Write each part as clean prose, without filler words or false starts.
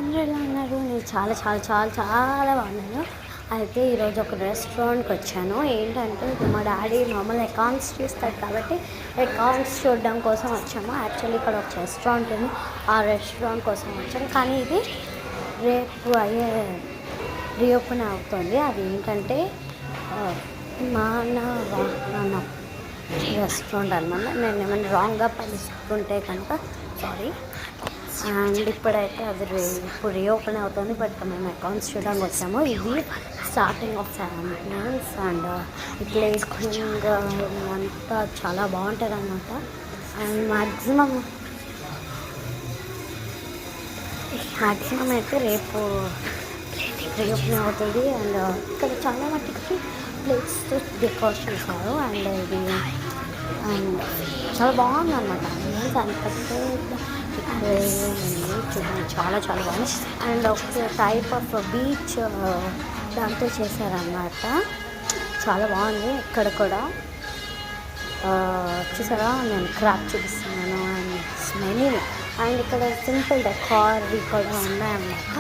అందరూ ఎలా ఉన్నారు? నేను చాలా చాలా చాలా చాలా బాగున్నాను. అయితే ఈరోజు ఒక రెస్టారెంట్కి వచ్చాను. ఏంటంటే మా డాడీ నార్మల్ అకౌంట్స్ చూస్తాడు కాబట్టి అకౌంట్స్ చూడడం కోసం వచ్చాము. యాక్చువల్లీ ఇక్కడ ఒక రెస్టారెంట్ ఉంది, ఆ రెస్టారెంట్ కోసం వచ్చాము. కానీ ఇది రేపు రీఓపెన్ అవుతుంది. అది ఏంటంటే మానవ రెస్టారెంట్ అనమాట. నేను ఏమైనా రాంగ్గా పలుస్తుంటే కనుక సారీ. అండ్ ఇప్పుడైతే అది ఇప్పుడు రీఓపెన్ అవుతుంది. బట్ మేము అకౌంట్స్ చూడడానికి వచ్చాము. ఇది స్టార్టింగ్ ఆఫ్ శాంపియన్స్ అండ్ ఈ ప్లేసింగ్ అంతా చాలా బాగుంటుంది అనమాట. అండ్ మ్యాక్సిమం అయితే రేపు రీఓపెన్ అవుతుంది. అండ్ ఇక్కడ చాలా మట్టికి ప్లేట్స్తో డెకరేషన్ చేశారు. అండ్ ఇది అండ్ చాలా బాగుంది అనమాట. దానికంటే చూడండి చాలా చాలా బాగుంది. అండ్ ఒక టైప్ ఆఫ్ బీచ్ దాంతో చేశారన్నమాట. చాలా బాగుంది. ఇక్కడ కూడా చూసారా, నేను క్రాప్ చూపిస్తున్నాను అండ్ స్మెల్. అండ్ ఇక్కడ సింపుల్ డెకార్వి కూడా ఉన్నాయన్నమాట,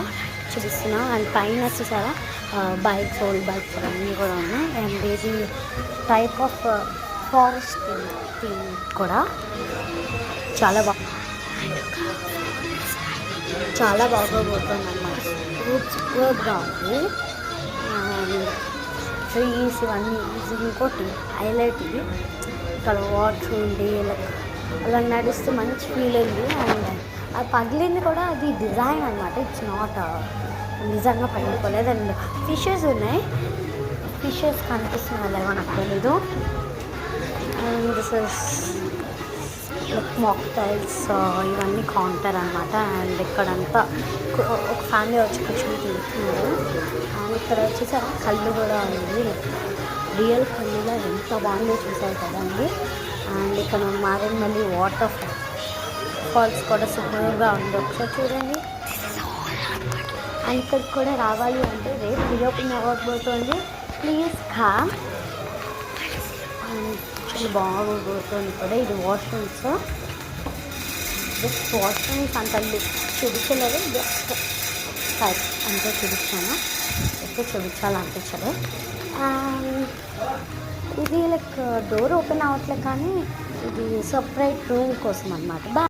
చూపిస్తున్నాను. అండ్ పైన చూసారా బైక్స్, ఓల్డ్ బైక్స్ అన్నీ కూడా ఉన్నాయి. అండ్ ఇది టైప్ ఆఫ్ ఫారెస్ట్ థీమ్ కూడా చాలా బాగోబోతుంది అన్నమాట. సూపర్గా ఉంది. అండ్ ట్రీస్ ఇవన్నీ ఇంకోటి హైలైట్. ఇది ఇక్కడ వాటర్ ఉండి అలా నడుస్తూ మంచి ఫీల్ ఉంది. అండ్ అది పగిలింది కూడా అది డిజైన్ అనమాట, ఇట్స్ నాట్ నిజంగా పగిలిపోలేదు. అండ్ ఫిషెస్ ఉన్నాయి, ఫిషెస్ కనిపిస్తున్నాయి లేవో నాకు తెలీదు. అండ్ దిస్ ఇస్ మాక్టైల్స్ ఇవన్నీ కౌంటర్ అనమాట. అండ్ ఇక్కడంతా ఒక ఫ్యామిలీ వచ్చి కూర్చొని తింటున్నారు. అండ్ ఇక్కడ వచ్చేసరి కళ్ళు కూడా ఉంది, రియల్ కళ్ళులో ఎంత బాగుందో చూసారు కదండి. అండ్ ఇక్కడ మారేడుమల్లి వాటర్ ఫాల్స్ కూడా సూపర్గా ఉంది, ఒకసారి చూడండి. అండ్ ఇక్కడికి కూడా రావాలి అంటే రేపు రీఓపెన్ అవ్వకపోతుంది, ప్లీజ్ కమ్. చాలా బాగుపోతుంది కూడా. ఇది వాష్రూమ్స్, జస్ట్ వాష్రూమ్స్ అంత చూపించలేదు, జస్ట్ టైప్ అంతే చూపించాను, ఎక్కువ చూపించాలనిపించలేదు. ఇది లైక్ డోర్ ఓపెన్ అవ్వట్లేదు, కానీ ఇది సపరేట్ రూమ్ కోసం అనమాట.